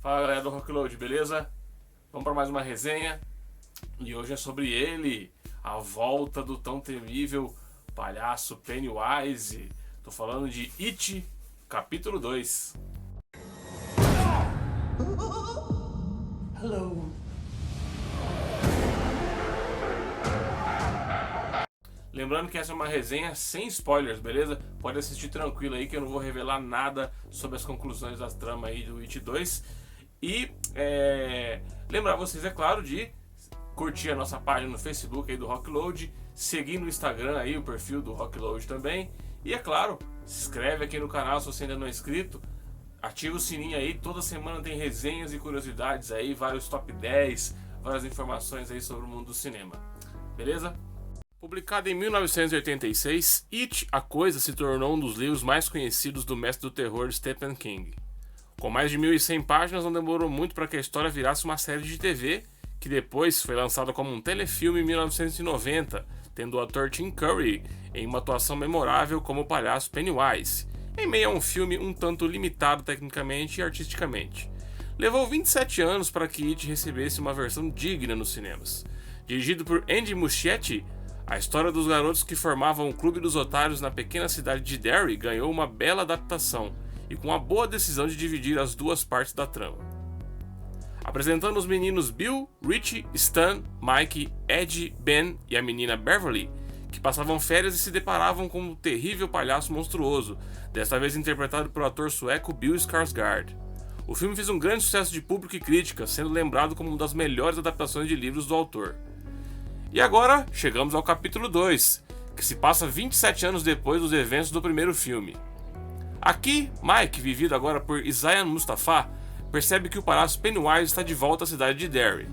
Fala galera do Rockload, beleza? Vamos para mais uma resenha e hoje é sobre ele, a volta do tão temível palhaço Pennywise. Tô falando de It, capítulo 2. Hello. Lembrando que essa é uma resenha sem spoilers, beleza? Pode assistir tranquilo aí que eu não vou revelar nada sobre as conclusões da trama aí do It 2. E lembrar vocês, é claro, de curtir a nossa página no Facebook aí do Rockload, seguir no Instagram aí o perfil do Rockload também. E é claro, se inscreve aqui no canal se você ainda não é inscrito. Ativa o sininho aí, toda semana tem resenhas e curiosidades aí, vários top 10, várias informações aí sobre o mundo do cinema. Beleza? Publicado em 1986, It, a Coisa se tornou um dos livros mais conhecidos do mestre do terror Stephen King. Com mais de 1.100 páginas, não demorou muito para que a história virasse uma série de TV, que depois foi lançada como um telefilme em 1990, tendo o ator Tim Curry em uma atuação memorável como o palhaço Pennywise, em meio a um filme um tanto limitado tecnicamente e artisticamente. Levou 27 anos para que It recebesse uma versão digna nos cinemas. Dirigido por Andy Muschietti, a história dos garotos que formavam o Clube dos Otários na pequena cidade de Derry ganhou uma bela adaptação, e com a boa decisão de dividir as duas partes da trama. Apresentando os meninos Bill, Richie, Stan, Mike, Ed, Ben e a menina Beverly, que passavam férias e se deparavam com um terrível palhaço monstruoso, desta vez interpretado pelo ator sueco Bill Skarsgård. O filme fez um grande sucesso de público e crítica, sendo lembrado como uma das melhores adaptações de livros do autor. E agora, chegamos ao capítulo 2, que se passa 27 anos depois dos eventos do primeiro filme. Aqui, Mike, vivido agora por Isaiah Mustafa, percebe que o palhaço Pennywise está de volta à cidade de Derry.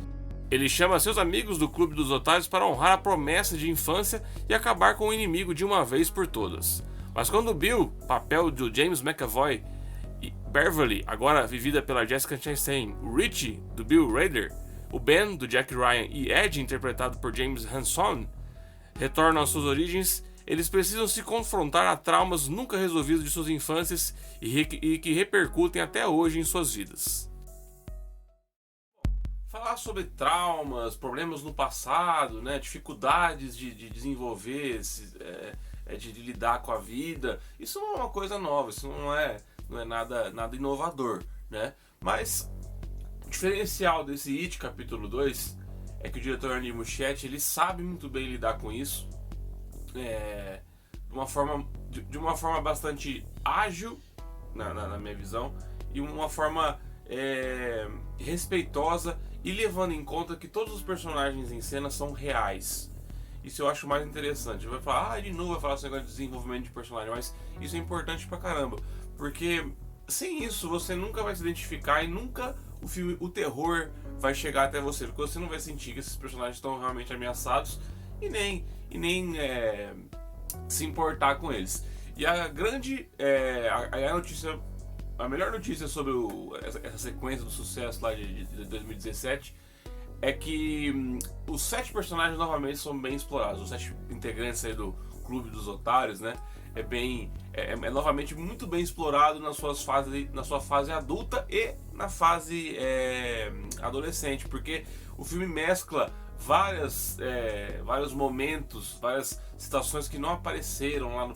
Ele chama seus amigos do Clube dos Otários para honrar a promessa de infância e acabar com o inimigo de uma vez por todas. Mas quando Bill, papel do James McAvoy, e Beverly, agora vivida pela Jessica Chastain, Richie, do Bill Hader, o Ben, do Jack Ryan, e Ed, interpretado por James Hanson, retornam às suas origens, eles precisam se confrontar a traumas nunca resolvidos de suas infâncias e que repercutem até hoje em suas vidas. Falar sobre traumas, problemas no passado, né, dificuldades de desenvolver, de lidar com a vida, isso não é uma coisa nova, isso não é nada inovador, né? Mas o diferencial desse It capítulo 2 é que o diretor Andy Muschietti, ele sabe muito bem lidar com isso, de uma forma bastante ágil, na minha visão, e uma forma respeitosa, e levando em conta que todos os personagens em cena são reais. Isso eu acho mais interessante. Vai falar, de novo vai falar esse negócio de desenvolvimento de personagem, mas isso é importante pra caramba, porque sem isso você nunca vai se identificar e nunca o terror vai chegar até você, porque você não vai sentir que esses personagens estão realmente ameaçados e nem se importar com eles. E a grande a melhor notícia sobre essa sequência do sucesso lá de 2017 é que os 7 personagens novamente são bem explorados. Os 7 integrantes aí do Clube dos Otários, né? É novamente muito bem explorado na sua fase adulta e na fase adolescente, porque o filme mescla vários momentos, várias situações que não apareceram lá no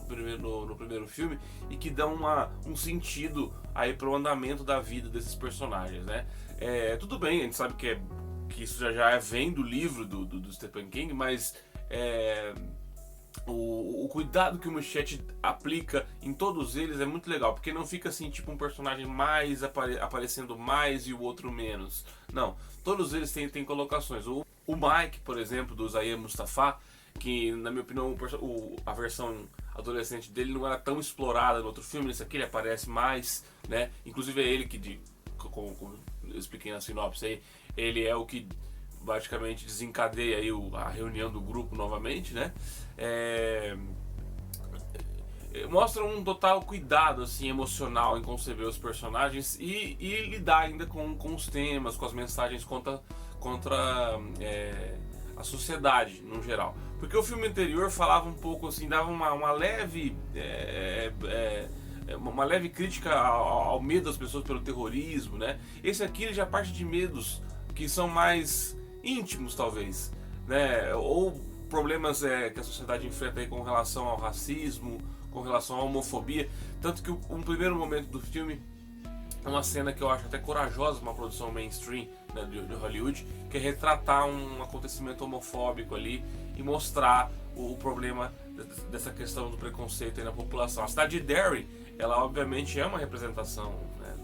primeiro filme e que dão um sentido aí pro andamento da vida desses personagens, né? Tudo bem, a gente sabe que isso já vem do livro do Stephen King, mas o cuidado que o Muschietti aplica em todos eles é muito legal, porque não fica assim, tipo um personagem mais aparecendo mais e o outro menos. Não, todos eles têm colocações. O Mike, por exemplo, do Isaiah Mustafa, que na minha opinião a versão adolescente dele não era tão explorada no outro filme, nesse aqui ele aparece mais, né? Inclusive é ele que, como eu expliquei na sinopse aí, ele é o que praticamente desencadeia aí a reunião do grupo novamente, né? Mostra um total cuidado assim, emocional em conceber os personagens e lidar ainda com os temas, com as mensagens contra a sociedade no geral. Porque o filme anterior falava um pouco assim, dava uma leve uma leve crítica ao medo das pessoas pelo terrorismo, né? Esse aqui ele já parte de medos que são mais íntimos, talvez, né? Ou problemas que a sociedade enfrenta aí com relação ao racismo, com relação à homofobia. Tanto que um primeiro momento do filme é uma cena que eu acho até corajosa, uma produção mainstream, né, de Hollywood, que é retratar um acontecimento homofóbico ali e mostrar o problema dessa questão do preconceito aí na população. A cidade de Derry, ela obviamente é uma representação, né,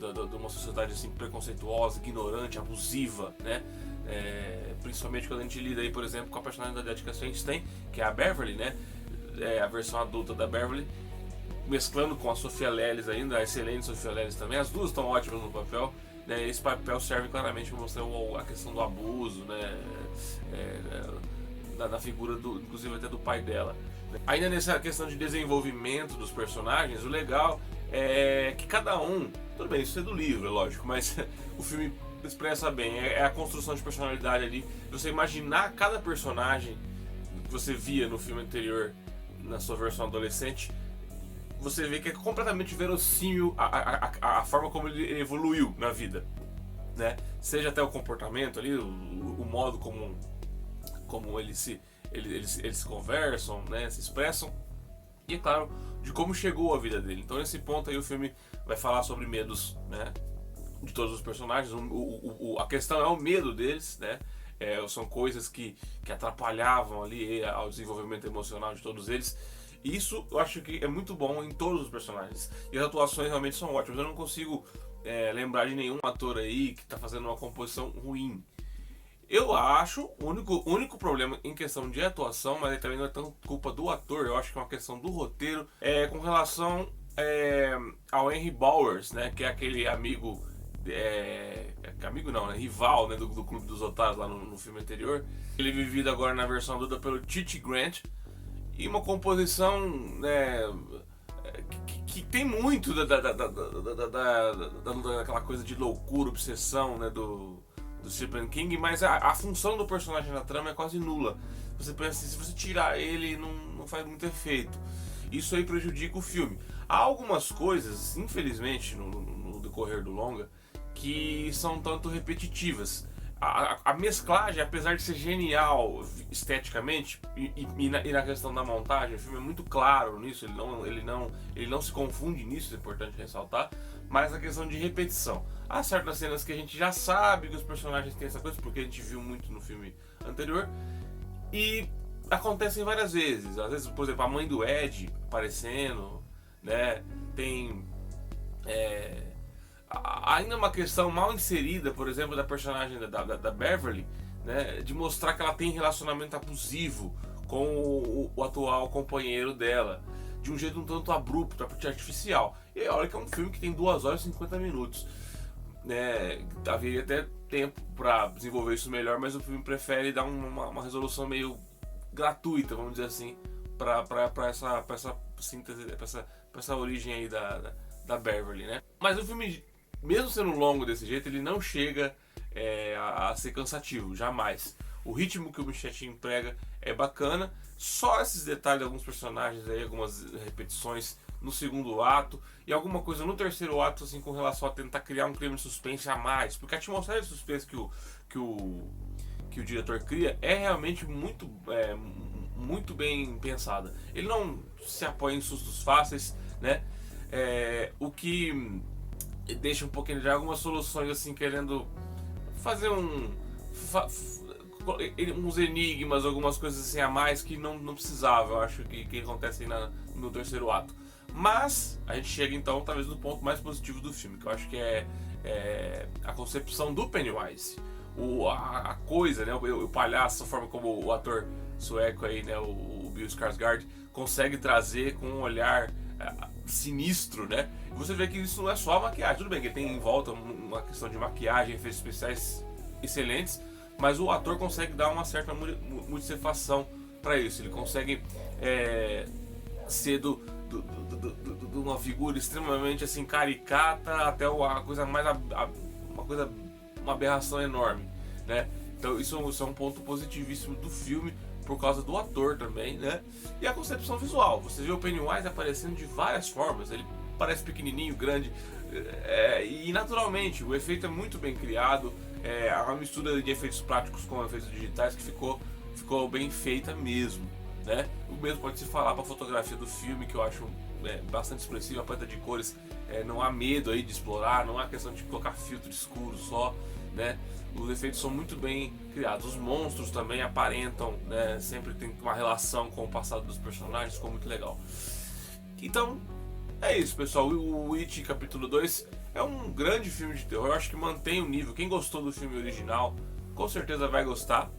de uma sociedade assim preconceituosa, ignorante, abusiva, né? Principalmente quando a gente lida aí, por exemplo, com a personalidade que a gente tem, que é a Beverly, né? A versão adulta da Beverly, mesclando com a Sophia Lillis ainda, a excelente Sophia Lillis também. As duas estão ótimas no papel, né? Esse papel serve claramente para mostrar a questão do abuso, né? Da figura, inclusive até do pai dela. Ainda nessa questão de desenvolvimento dos personagens, o legal é que cada um, tudo bem, isso é do livro, é lógico, mas o filme expressa bem, é a construção de personalidade ali, você imaginar cada personagem que você via no filme anterior, na sua versão adolescente, você vê que é completamente verossímil a forma como ele evoluiu na vida, né? Seja até o comportamento ali, o modo como eles se conversam, né? Se expressam, e é claro, de como chegou a vida dele. Então nesse ponto aí o filme vai falar sobre medos, né? De todos os personagens. A questão é o medo deles, né? São coisas que atrapalhavam ali ao desenvolvimento emocional de todos eles. E isso eu acho que é muito bom em todos os personagens. E as atuações realmente são ótimas. Eu não consigo lembrar de nenhum ator aí que está fazendo uma composição ruim. Eu acho, o único problema em questão de atuação, mas também não é tanto culpa do ator, eu acho que é uma questão do roteiro, com relação ao Henry Bowers, né, que é aquele amigo, amigo não, né, rival, né, do Clube dos Otários lá no filme anterior. Ele é vivido agora na versão adulta pelo Titi Grant, e uma composição, né, que tem muito daquela coisa de loucura, obsessão, né, do Stephen King, mas a função do personagem na trama é quase nula. Você pensa assim, se você tirar ele, não faz muito efeito. Isso aí prejudica o filme. Há algumas coisas, infelizmente, no decorrer do longa, que são tanto repetitivas. A mesclagem, apesar de ser genial esteticamente e na questão da montagem, o filme é muito claro nisso, ele não se confunde nisso, é importante ressaltar, mas a questão de repetição. Há certas cenas que a gente já sabe que os personagens têm essa coisa, porque a gente viu muito no filme anterior, e acontecem várias vezes. Às vezes, por exemplo, a mãe do Ed aparecendo, né? Tem ainda uma questão mal inserida, por exemplo, da personagem da Beverly, né, de mostrar que ela tem relacionamento abusivo com o atual companheiro dela, de um jeito um tanto abrupto, artificial. E aí, olha que é um filme que tem 2 horas e 50 minutos. Né, havia até tempo para desenvolver isso melhor, mas o filme prefere dar uma resolução meio gratuita, vamos dizer assim, para essa síntese, para essa origem aí da Beverly, né? Mas o filme, mesmo sendo longo desse jeito, ele não chega a ser cansativo, jamais. O ritmo que o Muschietti emprega é bacana, só esses detalhes de alguns personagens aí, algumas repetições no segundo ato e alguma coisa no terceiro ato, assim, com relação a tentar criar um clima de suspense a mais, porque a atmosfera de suspense que o diretor cria é realmente muito bem pensada. Ele não se apoia em sustos fáceis, né? O que deixa um pouquinho de algumas soluções, assim, querendo fazer uns enigmas, algumas coisas assim a mais que não precisava. Eu acho que acontecem no terceiro ato. Mas a gente chega então talvez no ponto mais positivo do filme, que eu acho que é a concepção do Pennywise, a coisa, né, o palhaço, a forma como o ator sueco aí, né, o Bill Skarsgård consegue trazer com um olhar sinistro, né? E você vê que isso não é só a maquiagem, tudo bem que ele tem em volta uma questão de maquiagem, efeitos especiais excelentes, mas o ator consegue dar uma certa multicefação para isso. Ele consegue ser de uma figura extremamente assim caricata até uma coisa mais uma aberração enorme, né? Então isso é um ponto positivíssimo do filme, por causa do ator também, né? E a concepção visual. Você vê o Pennywise aparecendo de várias formas. Ele parece pequenininho, grande, e naturalmente o efeito é muito bem criado. É uma mistura de efeitos práticos com efeitos digitais que ficou bem feita mesmo, né? O mesmo pode se falar para a fotografia do filme, que eu acho bastante expressiva, a paleta de cores, não há medo aí de explorar, não há questão de colocar filtro escuro só, né? Os efeitos são muito bem criados, os monstros também aparentam, né? Sempre tem uma relação com o passado dos personagens, ficou muito legal. Então, é isso, pessoal. O It capítulo 2 é um grande filme de terror, eu acho que mantém o nível. Quem gostou do filme original, com certeza vai gostar.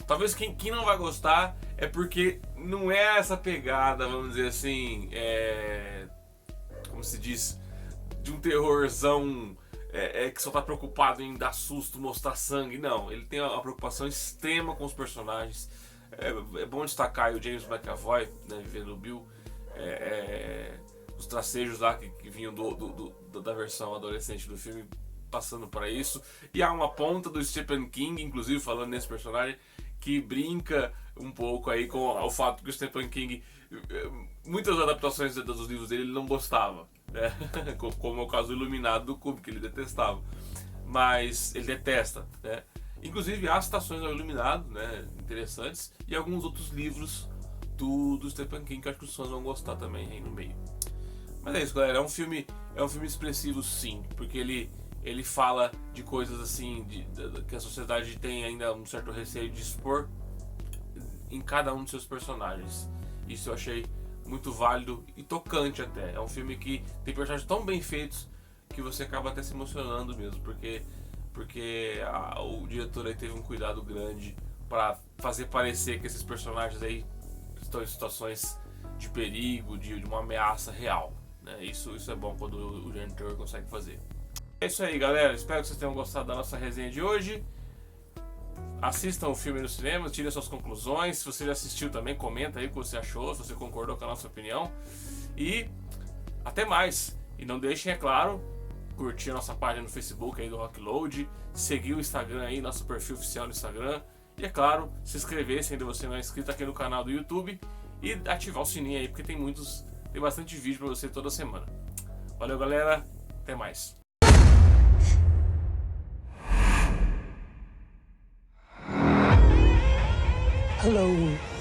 Talvez quem não vai gostar é porque não é essa pegada, vamos dizer assim, como se diz, de um terrorzão que só tá preocupado em dar susto, mostrar sangue. Não, ele tem uma preocupação extrema com os personagens. É bom destacar aí o James McAvoy, né, vivendo o Bill, os tracejos lá que vinham da versão adolescente do filme, passando para isso. E há uma ponta do Stephen King, inclusive falando nesse personagem, que brinca um pouco aí com o fato que o Stephen King, muitas adaptações dos livros dele ele não gostava, né? Como é o caso do Iluminado do Kubrick, que ele detestava, mas ele detesta, né? Inclusive há citações ao Iluminado, né, interessantes, e alguns outros livros do Stephen King que acho que os fãs vão gostar também aí no meio. Mas é isso, galera, é um filme expressivo, sim, porque ele fala de coisas assim que a sociedade tem ainda um certo receio de expor em cada um de seus personagens. Isso eu achei muito válido e tocante até. É um filme que tem personagens tão bem feitos que você acaba até se emocionando mesmo, porque o diretor aí teve um cuidado grande para fazer parecer que esses personagens aí estão em situações de perigo, de uma ameaça real, né? Isso é bom quando o diretor consegue fazer. É isso aí, galera. Espero que vocês tenham gostado da nossa resenha de hoje. Assistam o filme no cinema, tirem suas conclusões. Se você já assistiu também, comenta aí o que você achou, se você concordou com a nossa opinião. E até mais. E não deixem, é claro, curtir a nossa página no Facebook aí do Rockload, seguir o Instagram aí, nosso perfil oficial no Instagram. E é claro, se inscrever se ainda você não é inscrito aqui no canal do YouTube. E ativar o sininho aí, porque tem bastante vídeo pra você toda semana. Valeu, galera. Até mais. Hello.